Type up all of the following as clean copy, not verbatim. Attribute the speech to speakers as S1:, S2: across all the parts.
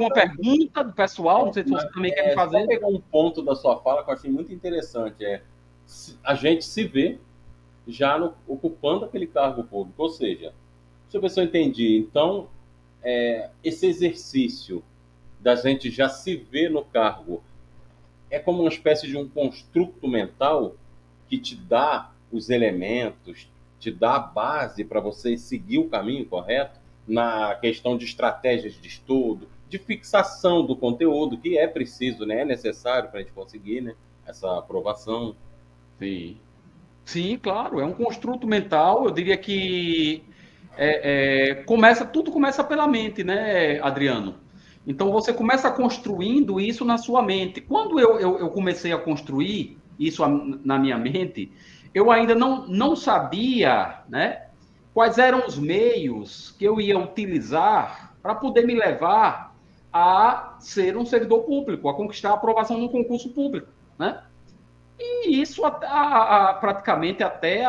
S1: alguma pergunta do pessoal? Não sei se você também quer me
S2: Só
S1: fazer.
S2: pegar um ponto da sua fala que eu achei muito interessante. A gente se vê já ocupando aquele cargo público. Ou seja, deixa eu ver se eu entendi. Então, esse exercício da gente já se ver no cargo é como uma espécie de um construto mental que te dá os elementos, te dá a base para você seguir o caminho correto na questão de estratégias de estudo, de fixação do conteúdo, que é preciso, né? É necessário para a gente conseguir, né? Essa aprovação.
S1: Sim. Sim, claro, é um construto mental. Eu diria que tudo começa pela mente, né, Adriano? Então você começa construindo isso na sua mente. Quando eu comecei a construir isso na minha mente, eu ainda não sabia, né, quais eram os meios que eu ia utilizar para poder me levar a ser um servidor público, a conquistar a aprovação no concurso público, né? E isso praticamente até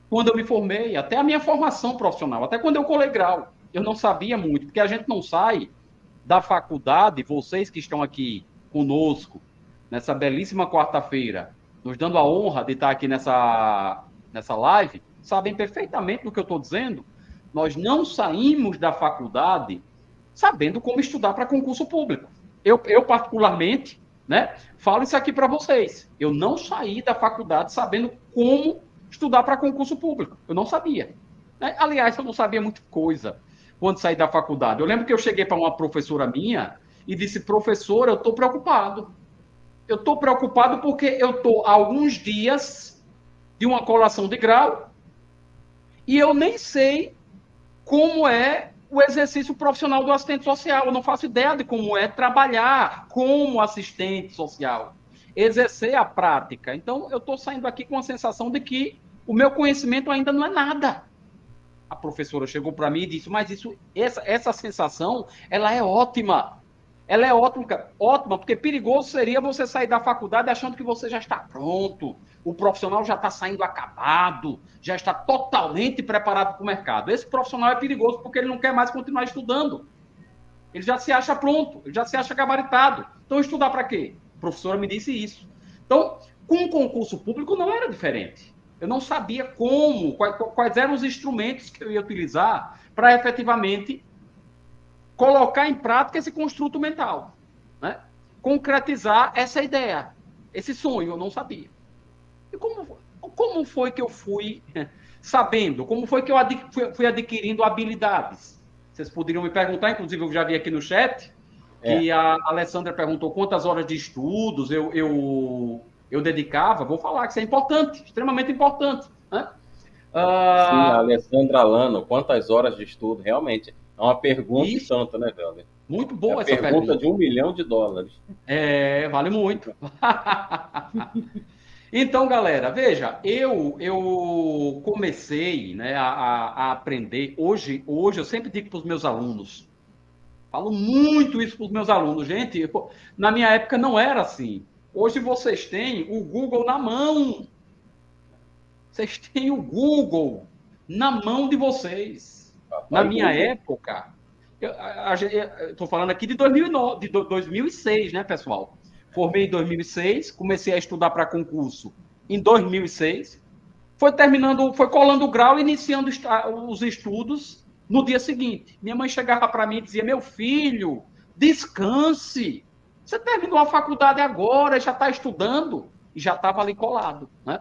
S1: quando eu me formei, até a minha formação profissional, até quando eu colei grau. Eu não sabia muito, porque a gente não sai da faculdade, vocês que estão aqui conosco, nessa belíssima quarta-feira, nos dando a honra de estar aqui nessa live, sabem perfeitamente do que eu estou dizendo. Nós não saímos da faculdade sabendo como estudar para concurso público. Eu particularmente, né, falo isso aqui para vocês. Eu não saí da faculdade sabendo como estudar para concurso público. Eu não sabia. Né? Aliás, eu não sabia muita coisa quando saí da faculdade. Eu lembro que eu cheguei para uma professora minha e disse: professora, eu estou preocupado. Eu estou preocupado porque eu estou há alguns dias de uma colação de grau e eu nem sei como é o exercício profissional do assistente social. Eu não faço ideia de como é trabalhar como assistente social, exercer a prática. Então, eu estou saindo aqui com a sensação de que o meu conhecimento ainda não é nada. A professora chegou para mim e disse: mas essa sensação, ela é ótima. Ela é ótima, porque perigoso seria você sair da faculdade achando que você já está pronto, o profissional já está saindo acabado, já está totalmente preparado para o mercado. Esse profissional é perigoso porque ele não quer mais continuar estudando. Ele já se acha pronto, ele já se acha gabaritado. Então, estudar para quê? A professora me disse isso. Então, com o concurso público não era diferente. Eu não sabia quais eram os instrumentos que eu ia utilizar para efetivamente colocar em prática esse construto mental, né? Concretizar essa ideia, esse sonho, eu não sabia. E como foi que eu fui sabendo? Como foi que eu fui adquirindo habilidades? Vocês poderiam me perguntar, inclusive eu já vi aqui no chat,
S2: É,
S1: que a Alessandra perguntou quantas horas de estudos eu dedicava. Vou falar que isso é importante, extremamente importante. Né?
S2: sim, a
S1: Ah,
S2: Alessandra Lano, quantas horas de estudo? Realmente, é uma pergunta e
S1: isso,
S2: tanto, né, Velder?
S1: muito
S2: É a
S1: boa essa
S2: pergunta de
S1: pergunta.
S2: US$ 1 milhão.
S1: Vale muito. Então, galera, veja, eu comecei, né, a aprender. Hoje eu sempre digo para os meus alunos, falo muito isso para os meus alunos, gente. Na minha época não era assim. Hoje vocês têm o Google na mão. Vocês têm o Google na mão de vocês. Na
S2: Papai
S1: minha
S2: Google.
S1: época, eu estou falando aqui de 2009, de 2006, né, pessoal? Formei em 2006, comecei a estudar para concurso em 2006, foi colando o grau, iniciando os estudos no dia seguinte. Minha mãe chegava para mim e dizia: meu filho, descanse. Você terminou a faculdade agora, já está estudando, e já estava ali colado, né?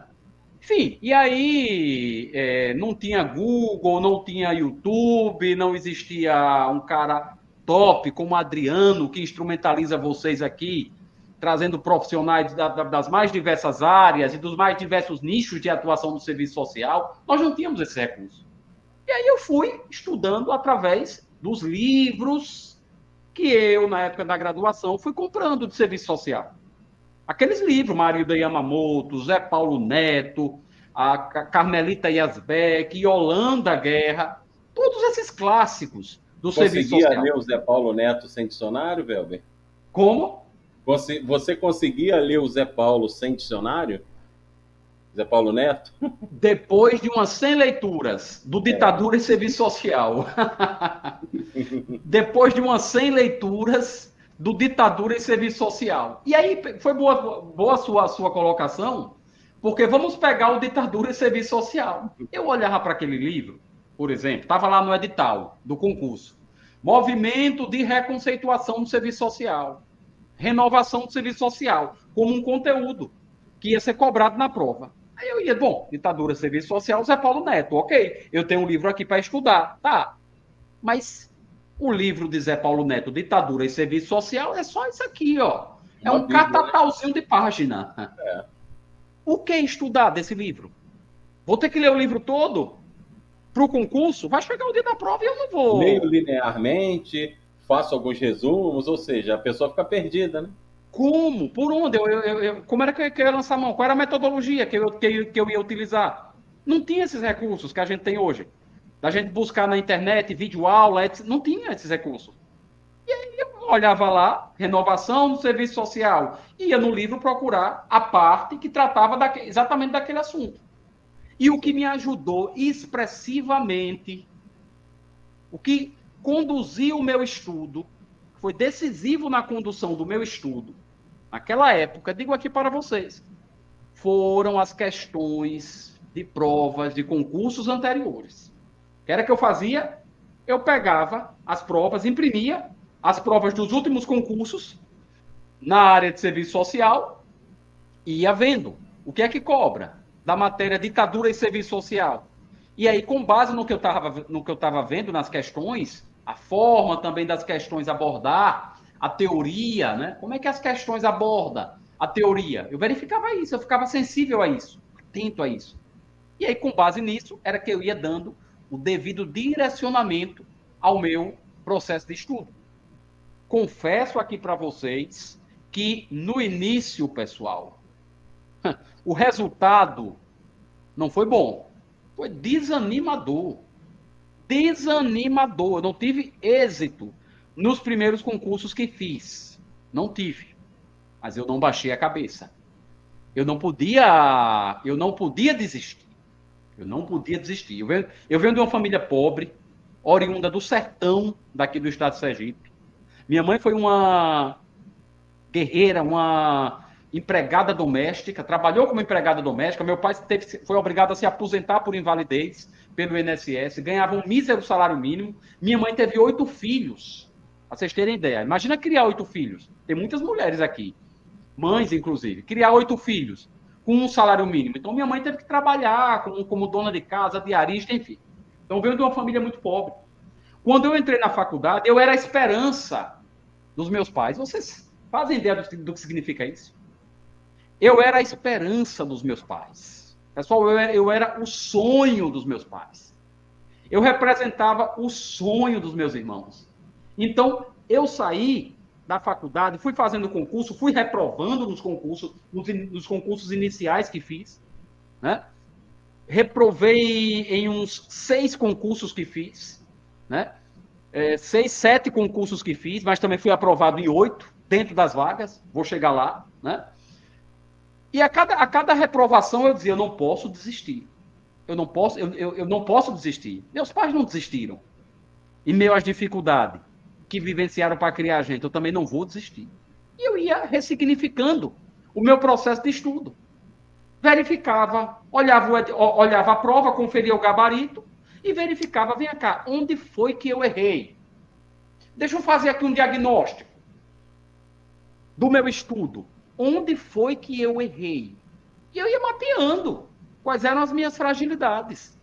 S1: Enfim, e aí não tinha Google, não tinha YouTube, não existia um cara top como o Adriano, que instrumentaliza vocês aqui, trazendo profissionais das mais diversas áreas e dos mais diversos nichos de atuação do serviço social. Nós não tínhamos esse recurso. E aí eu fui estudando através dos livros que eu, na época da graduação, fui comprando de serviço social. Aqueles livros, Marilda Yamamoto, Zé Paulo Neto, a Carmelita Yazbek, Yolanda Guerra, todos esses clássicos do serviço
S2: Conseguia
S1: social.
S2: ler o Zé Paulo Neto sem dicionário, Velber?
S1: Como?
S2: Você conseguia ler o Zé Paulo sem dicionário? Zé Paulo Neto?
S1: Depois de umas 100 leituras do Ditadura e Serviço Social. Depois de umas 100 leituras do Ditadura e Serviço Social. E aí foi boa a sua colocação, porque vamos pegar o Ditadura e Serviço Social. Eu olhava para aquele livro, por exemplo, estava lá no edital do concurso. Movimento de reconceituação do serviço social. Renovação do serviço social, como um conteúdo que ia ser cobrado na prova. Aí eu ia, bom, ditadura, serviço social, Zé Paulo Neto, ok. Eu tenho um livro aqui para estudar, tá. Mas o livro de Zé Paulo Neto, Ditadura e Serviço Social, é só isso aqui, ó. É
S2: Uma
S1: um
S2: Bíblia, né?
S1: catatalzinho de página.
S2: É.
S1: O que estudar desse livro? Vou ter que ler o livro todo para o concurso? Vai chegar o dia da prova e eu não
S2: Leio
S1: vou.
S2: linearmente, faço alguns resumos, ou seja, a pessoa fica perdida, né?
S1: Como? Por onde? Como era que eu ia lançar a mão? Qual era a metodologia que eu ia utilizar? Não tinha esses recursos que a gente tem hoje. Da gente buscar na internet, vídeo aula, etc. Não tinha esses recursos. E aí eu olhava lá, renovação do serviço social, ia no livro procurar a parte que tratava exatamente daquele assunto. E o que me ajudou expressivamente, o que conduziu o meu estudo, foi decisivo na condução do meu estudo, naquela época, digo aqui para vocês, foram as questões de provas de concursos anteriores. O que era que eu fazia? Eu pegava as provas, imprimia as provas dos últimos concursos na área de serviço social e ia vendo o que é que cobra da matéria ditadura e serviço social. E aí, com base no que eu estava vendo nas questões, a forma também das questões abordar, a teoria, né? Como é que as questões abordam a teoria? Eu verificava isso, eu ficava sensível a isso, atento a isso. E aí, com base nisso, era que eu ia dando o devido direcionamento ao meu processo de estudo. Confesso aqui para vocês que no início, pessoal, o resultado não foi bom. Foi desanimador. Desanimador. Eu não tive êxito nos primeiros concursos que fiz. Não tive. Mas eu não baixei a cabeça. Eu não podia desistir. Eu não podia desistir. Eu venho de uma família pobre, oriunda do sertão daqui do estado de Sergipe. Minha mãe foi uma guerreira, uma empregada doméstica, trabalhou como empregada doméstica. Meu pai foi obrigado a se aposentar por invalidez pelo INSS, ganhava um mísero salário mínimo. Minha mãe teve 8 filhos, para vocês terem ideia. Imagina criar 8 filhos. Tem muitas mulheres aqui, mães inclusive, criar 8 filhos com um salário mínimo. Então minha mãe teve que trabalhar como dona de casa, diarista, enfim. Então veio de uma família muito pobre. Quando eu entrei na faculdade, eu era a esperança dos meus pais. Vocês fazem ideia do que significa isso? Eu era a esperança dos meus pais. Pessoal, eu era o sonho dos meus pais. Eu representava o sonho dos meus irmãos. Então, eu saí da faculdade, fui fazendo concurso, fui reprovando nos concursos iniciais que fiz, né? Reprovei em uns 6 concursos que fiz, né? 6, 7 concursos que fiz, mas também fui aprovado em 8, dentro das vagas, vou chegar lá, né? E a cada reprovação eu dizia, eu não posso desistir. Eu não posso desistir. Meus pais não desistiram. Em meio às dificuldades que vivenciaram para criar a gente, eu também não vou desistir. E eu ia ressignificando o meu processo de estudo. Verificava, olhava a prova, conferia o gabarito e verificava, vem cá, onde foi que eu errei? Deixa eu fazer aqui um diagnóstico do meu estudo. Onde foi que eu errei? E eu ia mapeando quais eram as minhas fragilidades.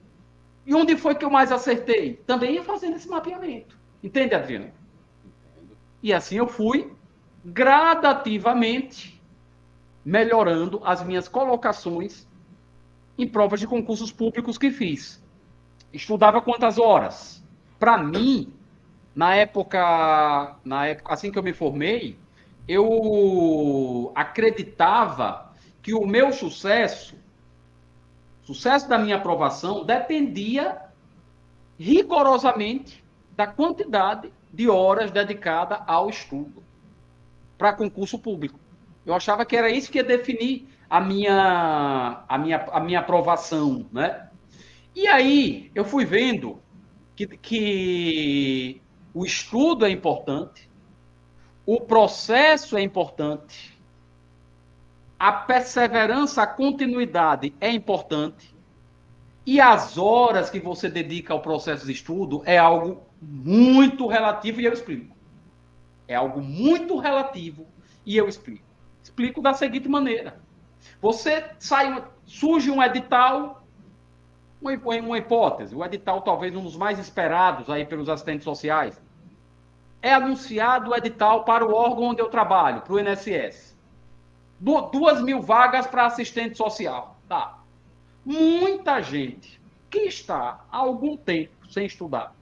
S1: E onde foi que eu mais acertei? Também ia fazendo esse mapeamento. Entende, Adriano? E assim eu fui gradativamente melhorando as minhas colocações em provas de concursos públicos que fiz. Estudava quantas horas? Para mim, na época, assim que eu me formei, eu acreditava que o meu sucesso da minha aprovação, dependia rigorosamente da quantidade de horas dedicada ao estudo para concurso público. Eu achava que era isso que ia definir a minha aprovação, né? E aí eu fui vendo que o estudo é importante, o processo é importante, a perseverança, a continuidade é importante, e as horas que você dedica ao processo de estudo é algo muito relativo, e eu explico. É algo muito relativo, e eu explico. Explico da seguinte maneira. Surge um edital, uma hipótese, o edital talvez um dos mais esperados aí pelos assistentes sociais. É anunciado o edital para o órgão onde eu trabalho, para o INSS. 2.000 vagas para assistente social. Tá. Muita gente que está há algum tempo sem estudar,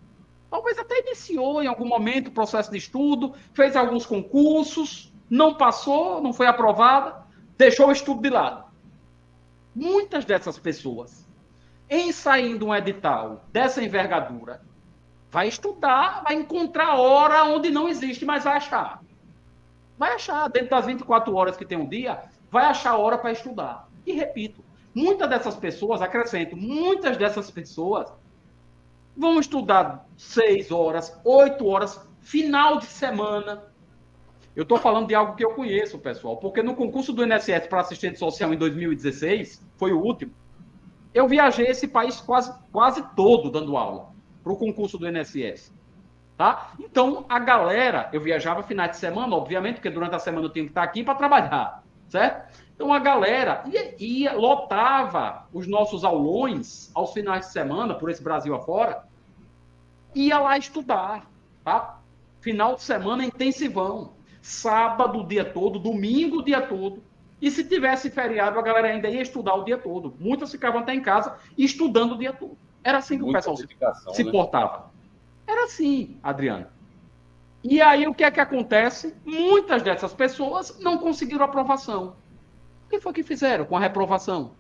S1: talvez até iniciou em algum momento o processo de estudo, fez alguns concursos, não passou, não foi aprovada, deixou o estudo de lado. Muitas dessas pessoas, em saindo um edital dessa envergadura, vai estudar, vai encontrar hora onde não existe, mas vai achar. Vai achar, dentro das 24 horas que tem um dia, vai achar hora para estudar. E repito, muitas dessas pessoas, acrescento, muitas dessas pessoas vão estudar 6 horas, 8 horas, final de semana. Eu estou falando de algo que eu conheço, pessoal, porque no concurso do INSS para assistente social em 2016, foi o último, eu viajei esse país quase todo dando aula para o concurso do INSS. Tá? Então, a galera, eu viajava finais de semana, obviamente, porque durante a semana eu tinha que estar aqui para trabalhar, certo? Então, a galera lotava os nossos aulões aos finais de semana, por esse Brasil afora, ia lá estudar, tá? Final de semana intensivão, sábado o dia todo, domingo o dia todo, e se tivesse feriado, a galera ainda ia estudar o dia todo. Muitas ficavam até em casa estudando o dia todo. Era assim que o pessoal se portava. Era assim, Adriano. E aí, o que é que acontece? Muitas dessas pessoas não conseguiram aprovação. O que foi que fizeram com a reprovação?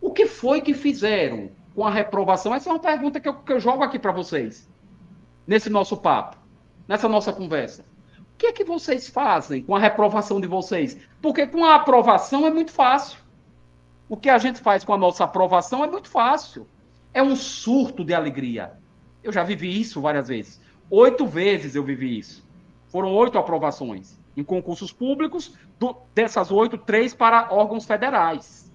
S1: O que foi que fizeram com a reprovação? Essa é uma pergunta que eu jogo aqui para vocês, nesse nosso papo, nessa nossa conversa. O que é que vocês fazem com a reprovação de vocês? Porque com a aprovação é muito fácil. O que a gente faz com a nossa aprovação é muito fácil. É um surto de alegria. Eu já vivi isso várias vezes. 8 vezes eu vivi isso. Foram 8 aprovações em concursos públicos, dessas 8, 3 para órgãos federais.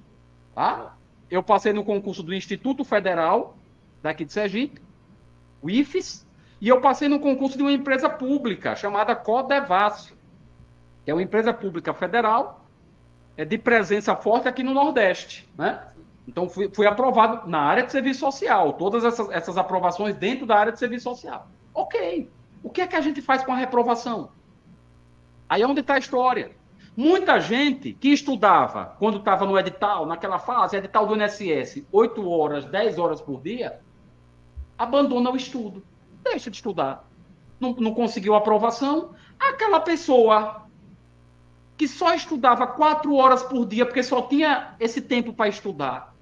S1: Tá? Eu passei no concurso do Instituto Federal, daqui de Sergipe, o IFES, e eu passei no concurso de uma empresa pública, chamada Codevasf, que é uma empresa pública federal, de presença forte aqui no Nordeste, né? Então, fui aprovado na área de serviço social, todas essas aprovações dentro da área de serviço social. Ok. O que é que a gente faz com a reprovação? Aí é onde está a história. Muita gente que estudava, quando estava no edital, naquela fase, edital do INSS, 8 horas, 10 horas por dia, abandona o estudo. Deixa de estudar. Não conseguiu aprovação. Aquela pessoa que só estudava 4 horas por dia, porque só tinha esse tempo para estudar,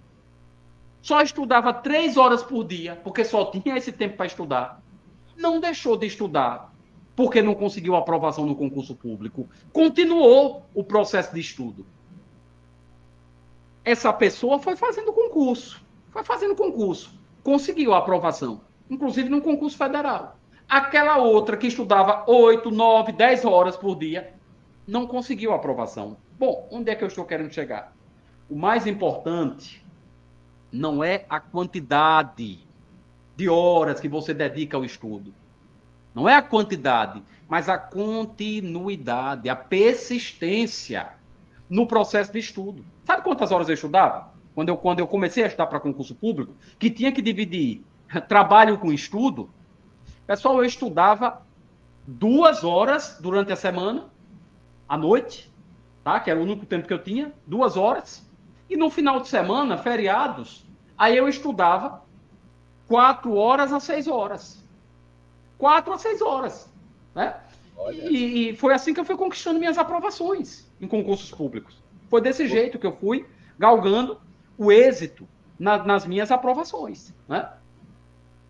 S1: só estudava 3 horas por dia, porque só tinha esse tempo para estudar, não deixou de estudar, porque não conseguiu aprovação no concurso público, continuou o processo de estudo. Essa pessoa foi fazendo concurso, conseguiu a aprovação, inclusive no concurso federal. Aquela outra que estudava 8, 9, 10 horas por dia, não conseguiu a aprovação. Bom, onde é que eu estou querendo chegar? O mais importante não é a quantidade de horas que você dedica ao estudo. Não é a quantidade, mas a continuidade, a persistência no processo de estudo. Sabe quantas horas eu estudava? Quando eu comecei a estudar para concurso público, que tinha que dividir trabalho com estudo, pessoal, eu estudava 2 horas durante a semana, à noite, tá? Que era o único tempo que eu tinha, 2 horas, e no final de semana, feriados, aí eu estudava 4 horas a 6 horas. 4 a 6 horas, né? E foi assim que eu fui conquistando minhas aprovações em concursos públicos. Foi desse jeito que eu fui galgando o êxito nas minhas aprovações, né?